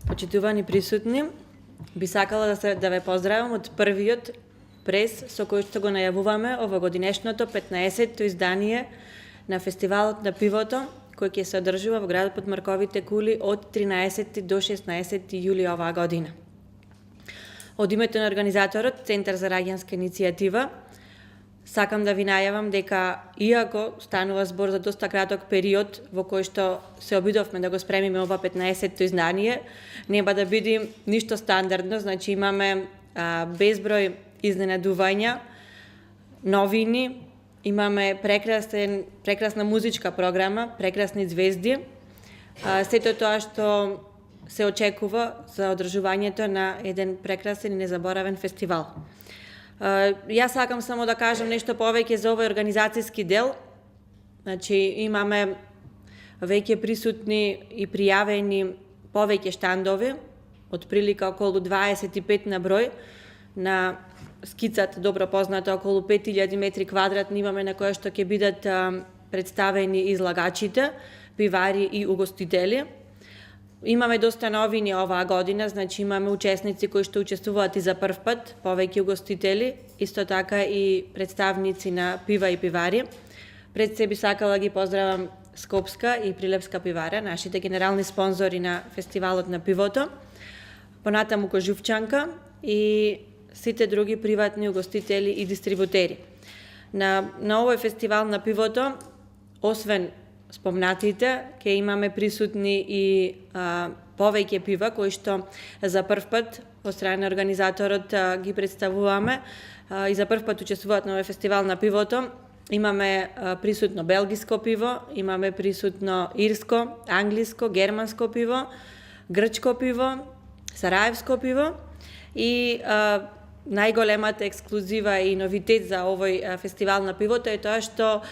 Почитувани присутни, би сакала да ве поздравам од првиот прес со кој што го најавуваме овогодинешното 15-то издание на Фестивалот на пивото, кој ќе се одржува во градот под Марковите кули од 13 до 16 јули оваа година. Од името на организаторот Центар за раѓанска иницијатива, сакам да ви најавам дека, иако станува збор за доста краток период во кој што се обидовме да го спремиме ова 15-то издание, нема да биде ништо стандардно, значи имаме безброј изненадувања, новини, имаме прекрасна музичка програма, прекрасни звезди, сето тоа што се очекува за одржувањето на еден прекрасен и незаборавен фестивал. Јас сакам само да кажам нешто повеќе за овој организацијски дел. Значи, имаме веќе присутни и пријавени повеќе штандови, од прилика околу 25 на број, на скицата добро позната околу 5000 метри квадратни имаме на која што ќе бидат представени излагачите, пивари и угостители. Имаме доста новини оваа година, значи имаме учесници кои што учествуваат и за прв пат, повеќе угостители, исто така и представници на пива и пивари. Пред се би сакала ги поздравам Скопска и Прилепска пивара, нашите генерални спонзори на Фестивалот на пивото, понатаму Кожувчанка и сите други приватни угостители и дистрибутери. На овој фестивал на пивото, освен спомнатите, ќе имаме присутни и повеќе пива кои што за прв пат од страна на организаторот ги представуваме и за прв пат учествуваат на овој фестивал на пивото. Имаме присутно белгиско пиво, имаме присутно ирско, англиско, германско пиво, грчко пиво, сараевско пиво и најголемата ексклузива и новитет за овој фестивал на пивото е тоа што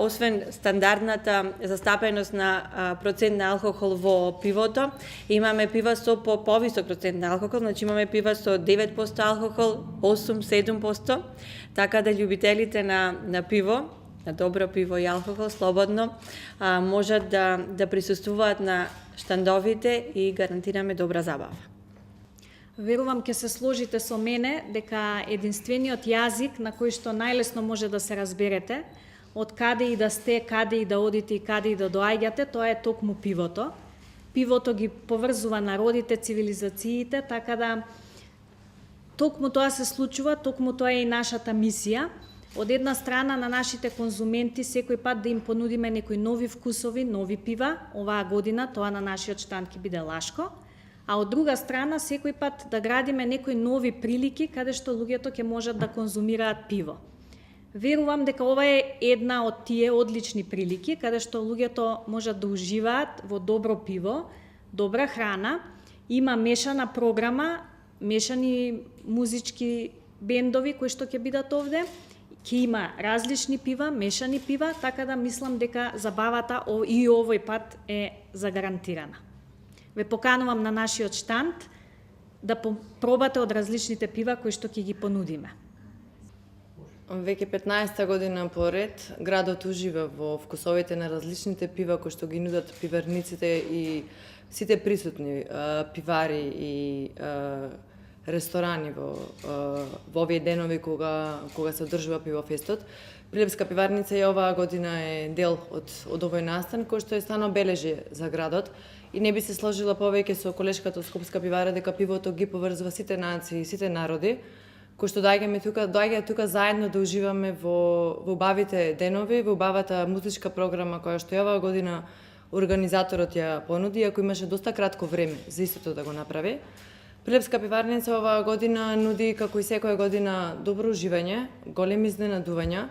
освен стандардната застапеност на процент на алкохол во пивото, имаме пива со повисок процент на алкохол, значи имаме пива со 9% алкохол, 8-7%, така да љубителите на пиво, на добро пиво и алкохол, слободно можат да присуствуваат на штандовите и гарантираме добра забава. Верувам ќе се сложите со мене дека единствениот јазик на кој што најлесно може да се разберете од каде и да сте, каде и да одите и каде и да доаѓате, тоа е токму пивото. Пивото ги поврзува народите, цивилизациите, така да токму тоа се случува, токму тоа е и нашата мисија. Од една страна на нашите конзументи секој пат да им понудиме некои нови вкусови, нови пива. Оваа година тоа на нашиот штанд ќе биде Лашко. А од друга страна, секој пат да градиме некои нови прилики каде што луѓето ќе можат да конзумираат пиво. Верувам дека ова е една од тие одлични прилики каде што луѓето можат да уживаат во добро пиво, добра храна, има мешана програма, мешани музички бендови кои што ќе бидат овде, ќе има различни пива, мешани пива, така да мислам дека забавата и овој пат е загарантирана. Ве поканувам на нашиот штанд да пробате од различните пива кои што ќе ги понудиме. Веќе 15-та година поред, градот ужива во вкусовите на различните пива кои што ги нудат пиварниците и сите присутни пивари и ресторани во овие денови кога се одржува пивофестот. Прилепска пиварница и оваа година е дел од овој настан кој што е стано бележи за градот. И не би се сложила повеќе со колешката од Скопска пивара дека пивото ги поврзува сите нации, сите народи, кои што доаѓаат тука заедно да уживаме во убавите денови, во убавата музичка програма која што оваа година организаторот ја понуди, ако имаше доста кратко време за истото да го направи. Прилепска пиварница оваа година нуди, како и секоја година, добро уживање, големи изненадувања.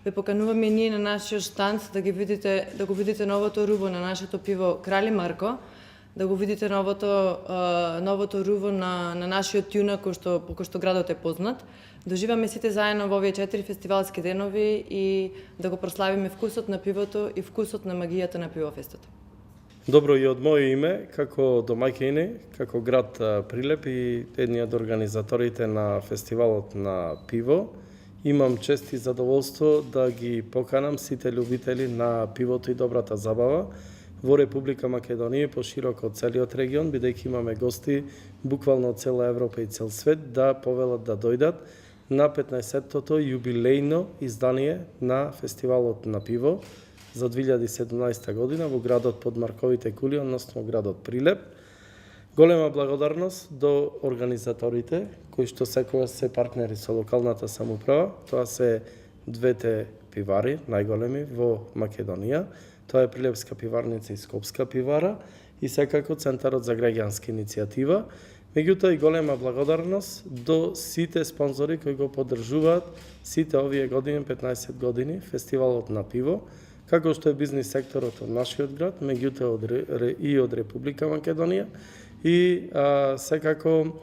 Ве покануваме ние на нашиот штанд да го видите новото руво на нашето пиво Крали Марко, да го видите новото руво на нашиот тјуна по кој што градот е познат. Доживаме сите заедно во овие 4 фестивалски денови и да го прославиме вкусот на пивото и вкусот на магијата на пивофестот. Добро, и од моје име, како домаќини, како град Прилеп и едниот од организаторите на фестивалот на пиво, имам чест и задоволство да ги поканам сите љубители на пивото и добрата забава во Република Македонија, пошироко од целиот регион, бидејќи имаме гости буквално од цела Европа и цел свет, да повелат да дојдат на 15-тото јубилејно издание на Фестивалот на пиво за 2017 година во градот под Марковите кули, односно градот Прилеп. Голема благодарност до организаторите, кои што секогаш се партнери со локалната самоуправа. Тоа се двете пивари, најголеми во Македонија. Тоа е Прилепска пиварница и Скопска пивара и секако Центарот за граѓанска иницијатива. Меѓутоа и голема благодарност до сите спонзори кои го поддржуваат сите овие години, 15 години, Фестивалот на пиво, како што е бизнис секторот од нашиот град, меѓутоа и од Република Македонија и секако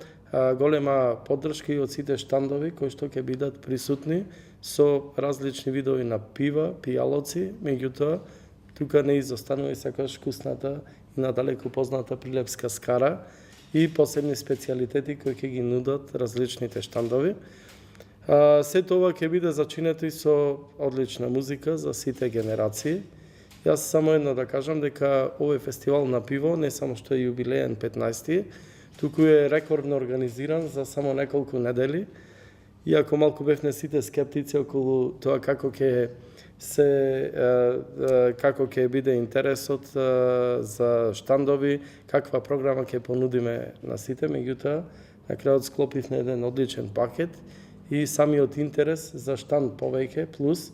голема поддршка и од сите штандови кои што ќе бидат присутни со различни видови на пива, пијалоци, меѓутоа тука не изостанува и секогаш вкусната и надалеку позната прилепска скара и посебни специјалитети кои ќе ги нудат различните штандови. Сето ова ќе биде зачинето и со одлична музика за сите генерации. Јас само едно да кажам дека овој фестивал на пиво не само што е јубилеен 15-ти, туку е рекордно организиран за само неколку недели. Иако малку бевме сите скептици околу тоа како ќе биде интересот за штандови, каква програма ќе понудиме на сите, меѓутоа на крајот склопивме еден одличен пакет и самиот интерес за штанд повеќе плюс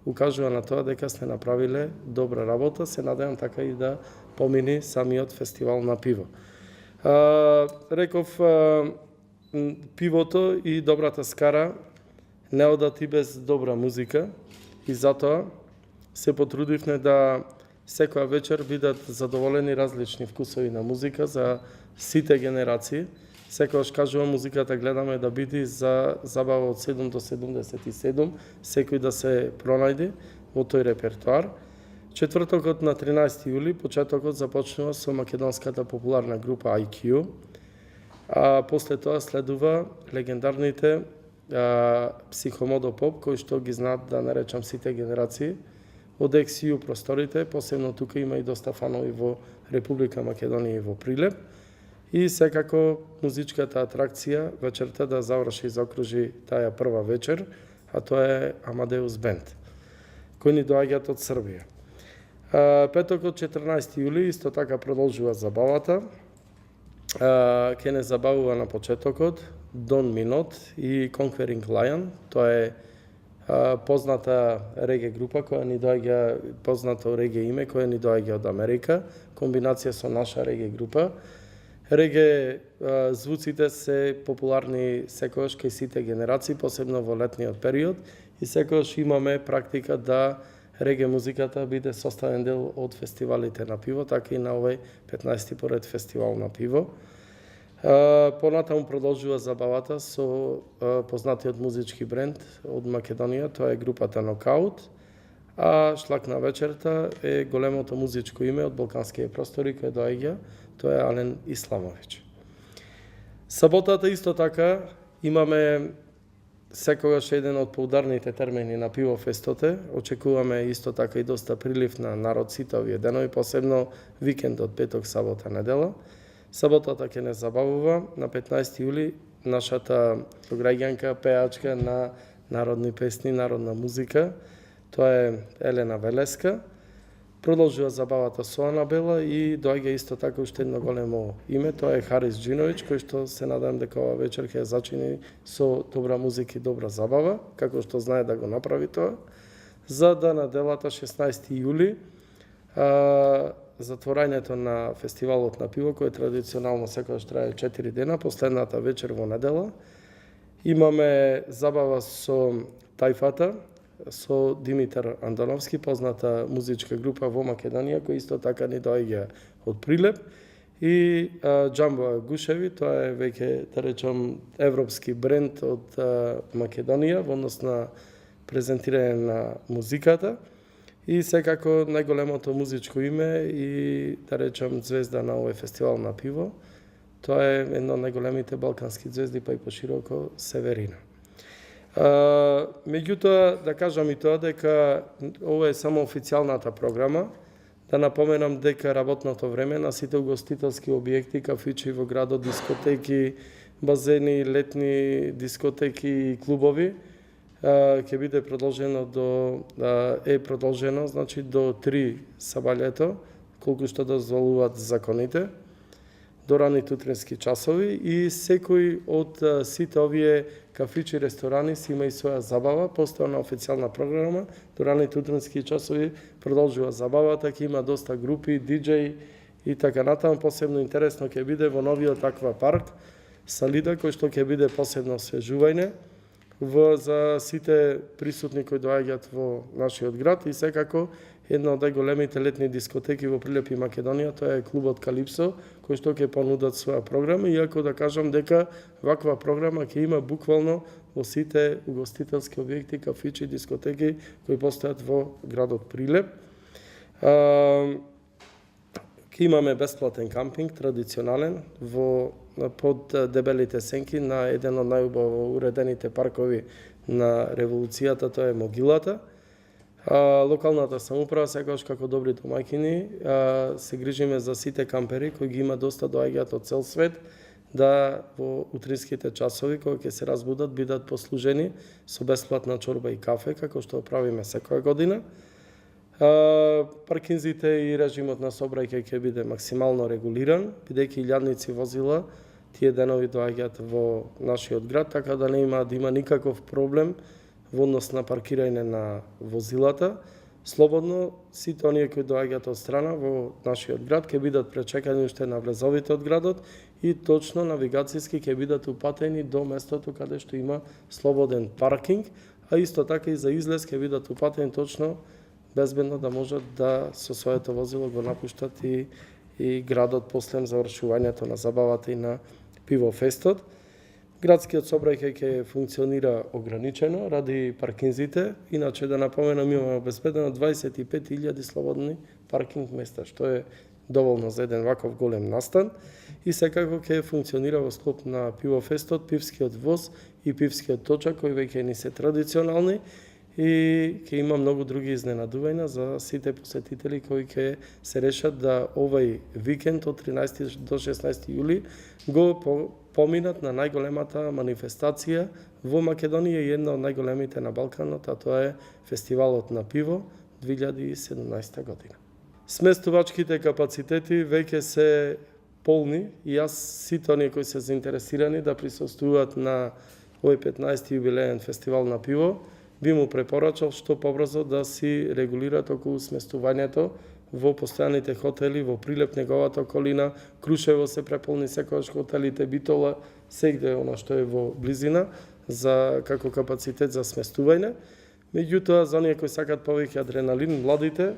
укажува на тоа дека сме направиле добра работа. Се надевам така и да помини самиот фестивал на пиво. Реков, пивото и добрата скара не одат и без добра музика и затоа се потрудивме да секоја вечер бидат задоволени различни вкусови на музика за сите генерации. Секогаш кажувам, музиката гледаме да биде за забава од 7 до 77, секој да се пронајде во тој репертоар. Четвртокот на 13 јули, почетокот започнува со македонската популарна група IQ, а после тоа следува легендарните психомодо поп, кои што ги знаат, да наречам, сите генерации од XU просторите, посебно тука има и доста фанови во Република Македонија и во Прилеп. И секако музичката атракција вечерта да заврши и заокружи таа прва вечер, а тоа е Амадеус Бенд, кои ни доаѓаат од Србија. Петокот 14 јули исто така продолжува забавата. Ке не забавува на почетокот Дон Минот и Conquering Lion. Тоа е позната реге група која ни доаѓа, познато реге име која ни доаѓа од Америка, комбинација со наша реге група. Реге звуците се популарни секогаш кај сите генерации, посебно во летниот период, и секогаш имаме практика да реге музиката биде составен дел од фестивалите на пиво, така и на овој 15-ти поред фестивал на пиво. Понатаму продолжува забавата со познатиот музички бренд од Македонија, тоа е групата Нокаут, а шлак на вечерта е големото музичко име од балканските простори кој доаѓа, тоа е Ален Исламович. Саботата исто така имаме секогаш еден од поударните термини на пивофестоте. Очекуваме исто така и доста прилив на народ сите овие денови, посебно викендот, петок, сабота, недела. Саботата ќе не забавува. На 15 јули нашата граѓанка, пеачка на народни песни, народна музика, тоа е Елена Велеска. Продолжува забавата со Анабела и доаѓа исто така уште едно големо име, тоа е Харис Джинович, кој што се надам дека ова вечер ќе зачини со добра музика и добра забава, како што знае да го направи тоа. За да на делата 16 јули затворањето на фестивалот на пиво, кој традиционално секогаш трае 4 дена, последната вечер во недела, имаме забава со Тајфата, со Димитар Андоновски, позната музичка група во Македонија, кој исто така ни доаѓа од Прилеп, и Джамбо Гушеви, тоа е веќе, да речам, европски бренд од Македонија во однос на презентирање на музиката, и секако најголемото музичко име и, да речам, звезда на овој фестивал на пиво, тоа е едно од најголемите балкански звезди, па и пошироко Северина. Меѓутоа, да кажам и тоа дека ова е само официјалната програма. Да напоменам дека работното време на сите угостителски објекти, кафичи во градот, дискотеки, базени, летни дискотеки и клубови ќе биде продолжено значи до 3 сабаљето, колку што дозволуваат законите, до раните утрински часови и секој од сите овие кафичи, ресторани си има и своја забава, постојана официјална програма, до раните утрински часови продолжува забавата, ќе има доста групи, диџеј и така натаму. Посебно интересно ќе биде во новиот аквапарк Салида, кој што ќе биде посебно освежување за сите присутни кои доаѓаат во нашиот град и секако една од најголемите летни дискотеки во Прилепи Македонија, тоа е клубот Калипсо, кој што ќе понудат своја програма, иако да кажам дека ваква програма ќе има буквално во сите угостителски објекти, кафичи, дискотеки кои постојат во градот Прилеп. Ќе имаме бесплатен кампинг, традиционален, под дебелите сенки на еден од најубаво уредените паркови на револуцијата, тоа е Могилата. Локалната самоуправа, секогаш како добри домаќини, се грижиме за сите кампери кои ги има доста, доаѓаат од цел свет, да во утринските часови кога ќе се разбудат бидат послужени со бесплатна чорба и кафе, како што правиме секоја година. Паркинзите и режимот на сообраќај ќе биде максимално регулиран, бидејќи илјадници возила тие денови доаѓаат во нашиот град, така да не има никаков проблем во однос на паркирање на возилата. Слободно сите оние кои доаѓаат од страна во нашиот град ќе бидат пречекани уште на влезовите од градот и точно навигацијски ќе бидат упатени до местото каде што има слободен паркинг, а исто така и за излез ќе бидат упатени точно безбедно да можат да со своето возило го напуштат и градот после завршувањето на забавата и на пивофестот. Градскиот сообраќај ќе функционира ограничено ради паркинзите, иначе да напоменам имаме обезбедено 25.000 слободни паркинг места, што е доволно за еден ваков голем настан и секако ќе функционира во склоп на пивофестот, пивскиот воз и пивскиот точак кои веќе ни се традиционални и ќе има многу други изненадувања за сите посетители кои ќе се решат да овај викенд од 13 до 16 јули го поминат на најголемата манифестација во Македонија и една од најголемите на Балканот, а тоа е Фестивалот на пиво 2017 година. Сместувачките капацитети веќе се полни и јас сите оние кои се заинтересирани да присуствуваат на овој 15 јубилеен фестивал на пиво, би му препорачал што побрзо да си регулираат околу сместувањето во постојаните хотели, во Прилеп, неговата околина, Крушево се преполни секогаш хотелите, Битола, сегде она што е во близина, како капацитет за сместување. Меѓутоа, за оние кои сакат повеќе адреналин, младите,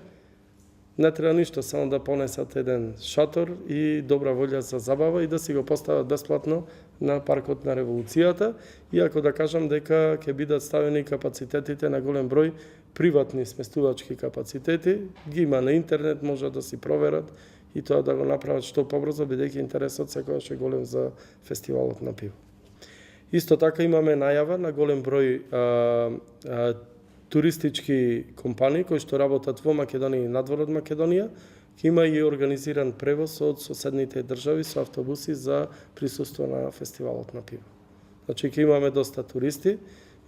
не треба ништо, само да понесат еден шатор и добра волја за забава и да си го постават бесплатно на паркот на револуцијата, иако да кажам дека ќе бидат ставени капацитетите на голем број приватни сместувачки капацитети, ги има на интернет, може да си проверат и тоа да го направат што побрзо, бидејќи интересот секогаш е голем за фестивалот на пиво. Исто така имаме најава на голем број туристички компании кои што работат во Македонија и надвор од Македонија, ќе има и организиран превоз од соседните држави со автобуси за присуство на фестивалот на пиво. Значи ќе имаме доста туристи.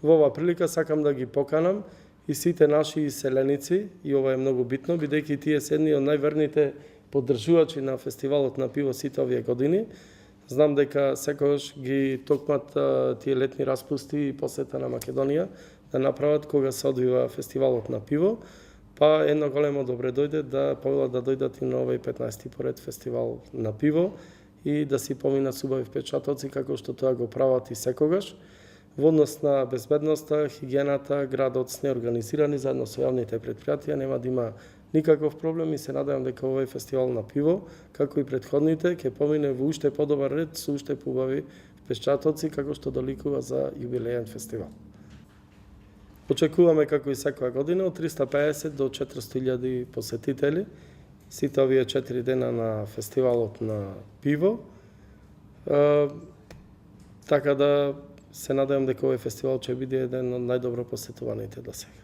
Во оваа прилика сакам да ги поканам и сите наши иселеници, и ова е многу битно, бидејќи тие се едни од најверните поддржувачи на фестивалот на пиво сите овие години. Знам дека секогаш ги токмат тие летни распусти и посета на Македонија да направат кога се одвива фестивалот на пиво, па едно големо добре дојде да повелат да дојдат и на овој 15-ти поред фестивал на пиво и да си поминат с убави впечатоци како што тоа го прават и секогаш. Во однос на безбедноста, хигиената, градот се неорганизирани заедно со јавните предпријатија, нема да има никаков проблем и се надевам дека овој фестивал на пиво, како и претходните, ќе помине во уште подобар ред со уште поубави впечатоци како што доликува за јубилеен фестивал. Очекуваме како и секоја година од 350 до 400.000 посетители сите овие 4 дена на фестивалот на пиво. Така да се надевам дека овој фестивал ќе биде еден од најдобро посетуваните до сега.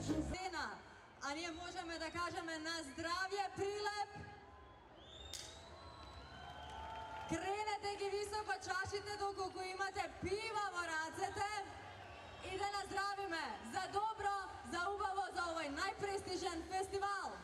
Scena, a ние можеме да кажеме на здравје Прилеп. Кренете ги високо чашите доколку имате пива во рацете и да наздравиме за добро, за убаво, за овој најпрестижен фестивал.